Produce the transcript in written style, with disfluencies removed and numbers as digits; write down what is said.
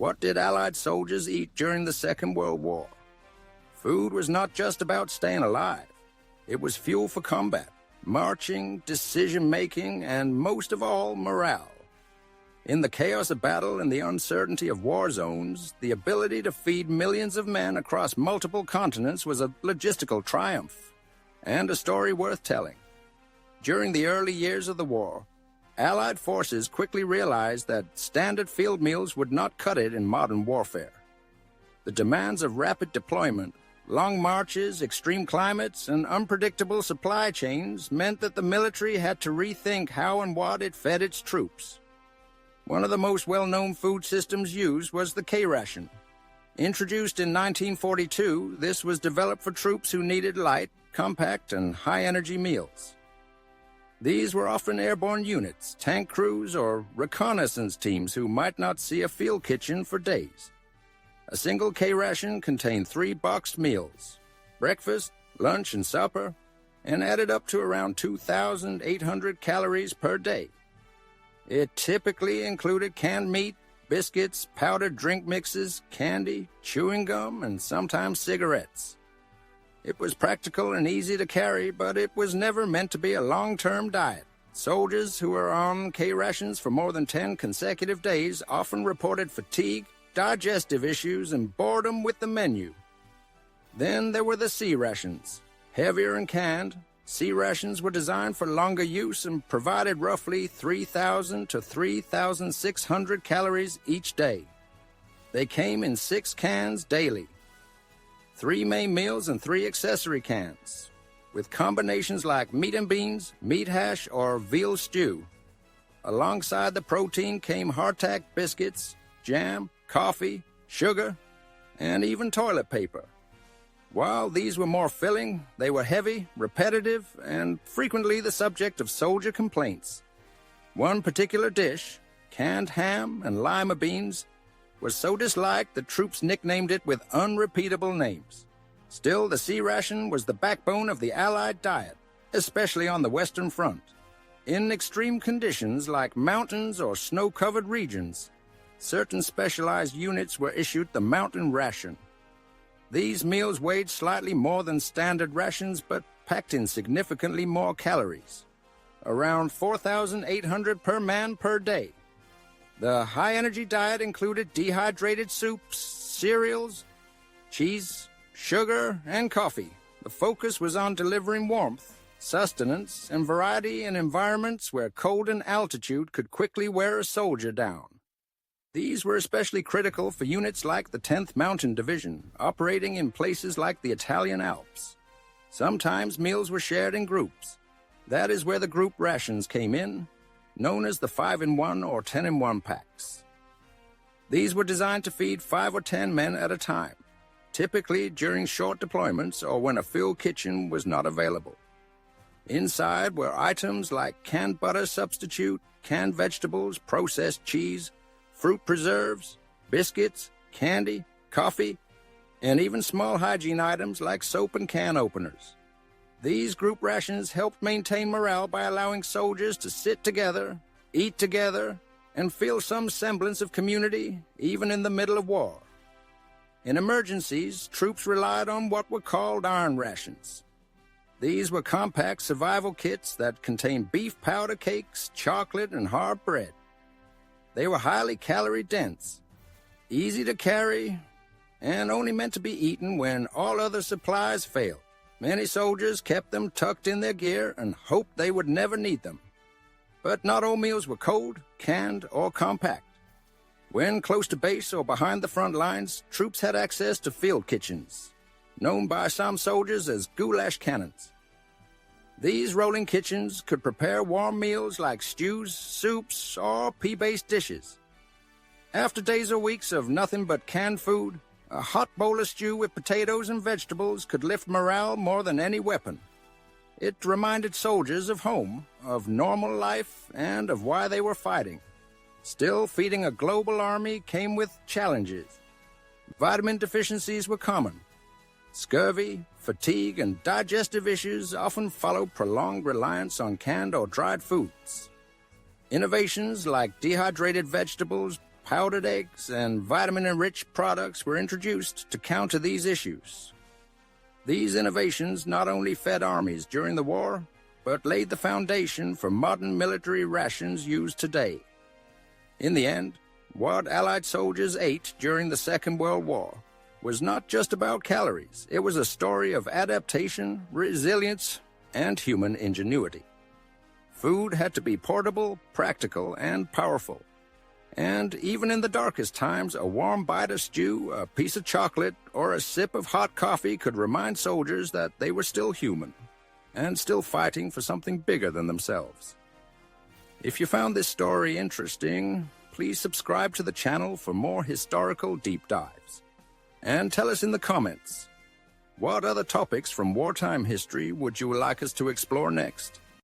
What did Allied soldiers eat during the Second World War? Food was not just about staying alive. It was fuel for combat, marching, decision-making, and most of all, morale. In the chaos of battle and the uncertainty of war zones, the ability to feed millions of men across multiple continents was a logistical triumph, and a story worth telling. During the early years of the war, Allied forces quickly realized that standard field meals would not cut it in modern warfare. The demands of rapid deployment, long marches, extreme climates, and unpredictable supply chains meant that the military had to rethink how and what it fed its troops. One of the most well-known food systems used was the K-ration. Introduced in 1942, this was developed for troops who needed light, compact, and high-energy meals. These were often airborne units, tank crews, or reconnaissance teams who might not see a field kitchen for days. A single K-ration contained 3 boxed meals, breakfast, lunch, and supper, and added up to around 2,800 calories per day. It typically included canned meat, biscuits, powdered drink mixes, candy, chewing gum, and sometimes cigarettes. It was practical and easy to carry, but it was never meant to be a long-term diet. Soldiers who were on K-rations for more than 10 consecutive days often reported fatigue, digestive issues, and boredom with the menu. Then there were the C-rations. Heavier and canned, C-rations were designed for longer use and provided roughly 3,000 to 3,600 calories each day. They came in 6 cans daily. 3 main meals and 3 accessory cans, with combinations like meat and beans, meat hash, or veal stew. Alongside the protein came hardtack biscuits, jam, coffee, sugar, and even toilet paper. While these were more filling, they were heavy, repetitive, and frequently the subject of soldier complaints. One particular dish, canned ham and lima beans, was so disliked that troops nicknamed it with unrepeatable names. Still, the C-ration was the backbone of the Allied diet, especially on the Western Front. In extreme conditions like mountains or snow-covered regions, certain specialized units were issued the mountain ration. These meals weighed slightly more than standard rations, but packed in significantly more calories, around 4,800 per man per day. The high-energy diet included dehydrated soups, cereals, cheese, sugar, and coffee. The focus was on delivering warmth, sustenance, and variety in environments where cold and altitude could quickly wear a soldier down. These were especially critical for units like the 10th Mountain Division, operating in places like the Italian Alps. Sometimes meals were shared in groups. That is where the group rations came in, known as the 5-in-1 or 10-in-1 packs. These were designed to feed 5 or 10 men at a time, typically during short deployments or when a field kitchen was not available. Inside were items like canned butter substitute, canned vegetables, processed cheese, fruit preserves, biscuits, candy, coffee, and even small hygiene items like soap and can openers. These group rations helped maintain morale by allowing soldiers to sit together, eat together, and feel some semblance of community, even in the middle of war. In emergencies, troops relied on what were called iron rations. These were compact survival kits that contained beef powder cakes, chocolate, and hard bread. They were highly calorie-dense, easy to carry, and only meant to be eaten when all other supplies failed. Many soldiers kept them tucked in their gear and hoped they would never need them. But not all meals were cold, canned, or compact. When close to base or behind the front lines, troops had access to field kitchens, known by some soldiers as goulash cannons. These rolling kitchens could prepare warm meals like stews, soups, or pea-based dishes. After days or weeks of nothing but canned food, a hot bowl of stew with potatoes and vegetables could lift morale more than any weapon. It reminded soldiers of home, of normal life, and of why they were fighting. Still, feeding a global army came with challenges. Vitamin deficiencies were common. Scurvy, fatigue, and digestive issues often followed prolonged reliance on canned or dried foods. Innovations like dehydrated vegetables, powdered eggs, and vitamin-enriched products were introduced to counter these issues. These innovations not only fed armies during the war, but laid the foundation for modern military rations used today. In the end, what Allied soldiers ate during the Second World War was not just about calories. It was a story of adaptation, resilience, and human ingenuity. Food had to be portable, practical, and powerful. And even in the darkest times, a warm bite of stew, a piece of chocolate, or a sip of hot coffee could remind soldiers that they were still human and still fighting for something bigger than themselves. If you found this story interesting, please subscribe to the channel for more historical deep dives. And tell us in the comments, what other topics from wartime history would you like us to explore next?